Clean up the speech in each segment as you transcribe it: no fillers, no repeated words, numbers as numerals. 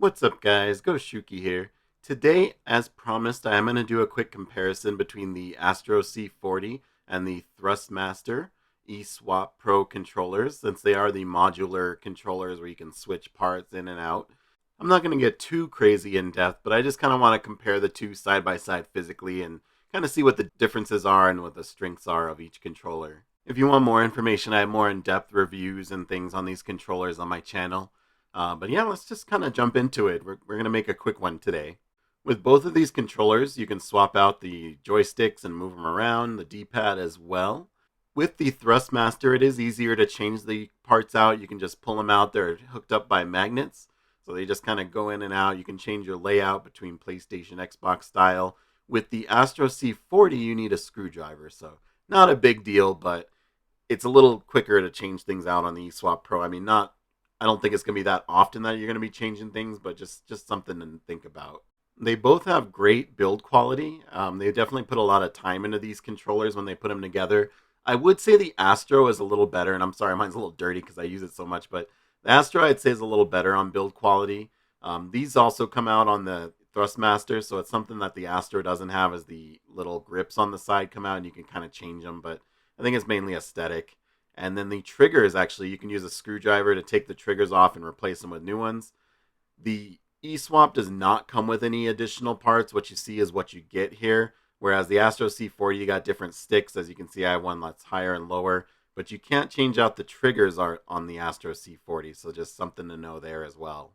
What's up guys, Shuki here. Today, as promised, I am going to do a quick comparison between the Astro C40 and the Thrustmaster eSwap Pro controllers, since they are the modular controllers where you can switch parts in and out. I'm not going to get too crazy in depth, but I just kind of want to compare the two side by side physically and kind of see what the differences are and what the strengths are of each controller. If you want more information, I have more in-depth reviews and things on these controllers on my channel. But yeah, let's just kind of jump into it. We're going to make a quick one today. With both of these controllers, you can swap out the joysticks and move them around, the D-pad as well. With the Thrustmaster, it is easier to change the parts out. You can just pull them out. They're hooked up by magnets, so they just kind of go in and out. You can change your layout between PlayStation, Xbox style. With the Astro C40, you need a screwdriver, so not a big deal, but it's a little quicker to change things out on the eSwap Pro. I don't think it's going to be that often that you're going to be changing things, but just something to think about. They both have great build quality. They definitely put a lot of time into these controllers when they put them together. I would say the Astro is a little better, and I'm sorry, mine's a little dirty because I use it so much, but the Astro I'd say is a little better on build quality. These also come out on the Thrustmaster, so it's something that the Astro doesn't have, is the little grips on the side come out and you can kind of change them, but I think it's mainly aesthetic. And then the triggers, actually, you can use a screwdriver to take the triggers off and replace them with new ones. The eSwap does not come with any additional parts. What you see is what you get here. Whereas the Astro C40, you got different sticks. As you can see, I have one that's higher and lower. But you can't change out the triggers on the Astro C40. So just something to know there as well.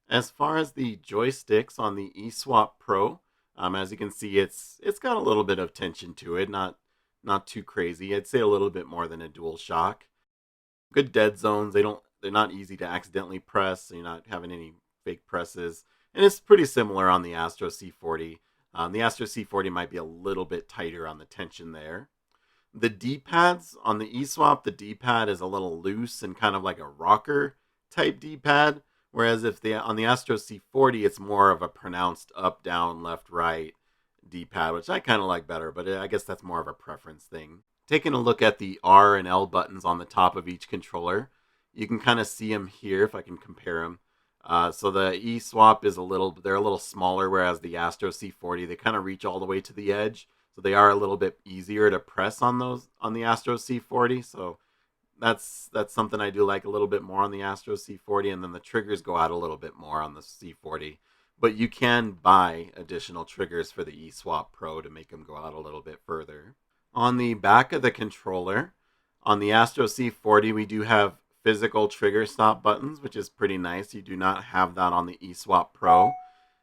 As far as the joysticks on the eSwap Pro, as you can see, it's got a little bit of tension to it. Not too crazy. I'd say a little bit more than a DualShock. Good dead zones. They're not easy to accidentally press, so you're not having any fake presses. And it's pretty similar on the Astro C40. The Astro C40 might be a little bit tighter on the tension there. The D-pads on the eSwap, the D-pad is a little loose and kind of like a rocker type D-pad, whereas on the Astro C40, it's more of a pronounced up, down, left, right D-pad, which I kind of like better, but I guess that's more of a preference thing. Taking a look at the R and L buttons on the top of each controller, you can kind of see them here if I can compare them. So the eSwap they're a little smaller, whereas the Astro C40, they kind of reach all the way to the edge. So they are a little bit easier to press on the Astro C40. So that's something I do like a little bit more on the Astro C40, and then the triggers go out a little bit more on the C40. But you can buy additional triggers for the eSwap Pro to make them go out a little bit further. On the back of the controller, on the Astro C40, we do have physical trigger stop buttons, which is pretty nice. You do not have that on the eSwap Pro.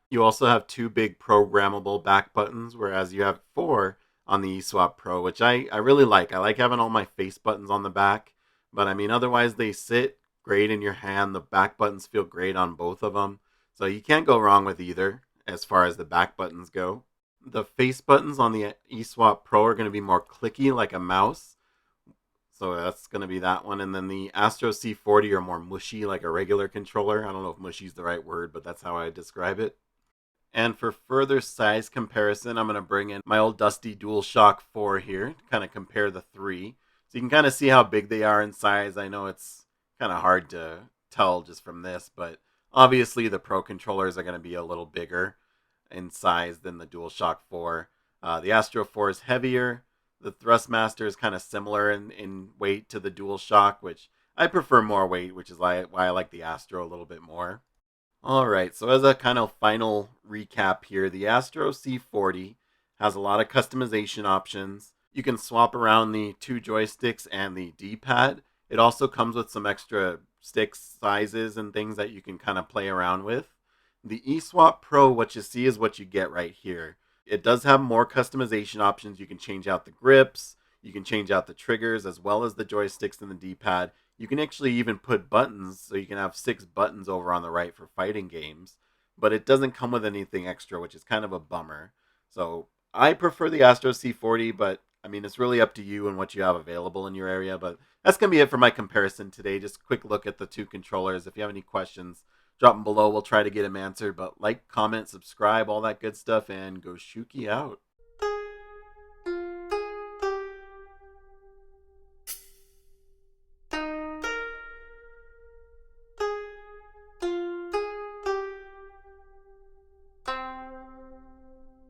You also have two big programmable back buttons, whereas you have four on the eSwap Pro, which I really like. I like having all my face buttons on the back, but otherwise they sit great in your hand. The back buttons feel great on both of them, so you can't go wrong with either as far as the back buttons go. The face buttons on the eSwap Pro are going to be more clicky like a mouse, so that's going to be that one. And then the Astro C40 are more mushy like a regular controller. I don't know if mushy is the right word, but that's how I describe it. And for further size comparison, I'm going to bring in my old dusty DualShock 4 here to kind of compare the three. So you can kind of see how big they are in size. I know it's kind of hard to tell just from this, but obviously the Pro controllers are going to be a little bigger in size than the DualShock 4. The Astro 4 is heavier. The Thrustmaster is kind of similar in weight to the DualShock, which I prefer more weight, which is why I like the Astro a little bit more. Alright, so as a kind of final recap here, the Astro C40 has a lot of customization options. You can swap around the two joysticks and the D-pad. It also comes with some extra stick sizes and things that you can kind of play around with. The eSwap Pro, what you see is what you get right here. It does have more customization options. You can change out the grips, you can change out the triggers, as well as the joysticks and the D-pad. You can actually even put buttons, so you can have 6 buttons over on the right for fighting games. But it doesn't come with anything extra, which is kind of a bummer. So I prefer the Astro C40, but it's really up to you and what you have available in your area. But that's going to be it for my comparison today. Just a quick look at the two controllers. If you have any questions, drop them below. We'll try to get them answered. But like, comment, subscribe, all that good stuff, and Shuki out.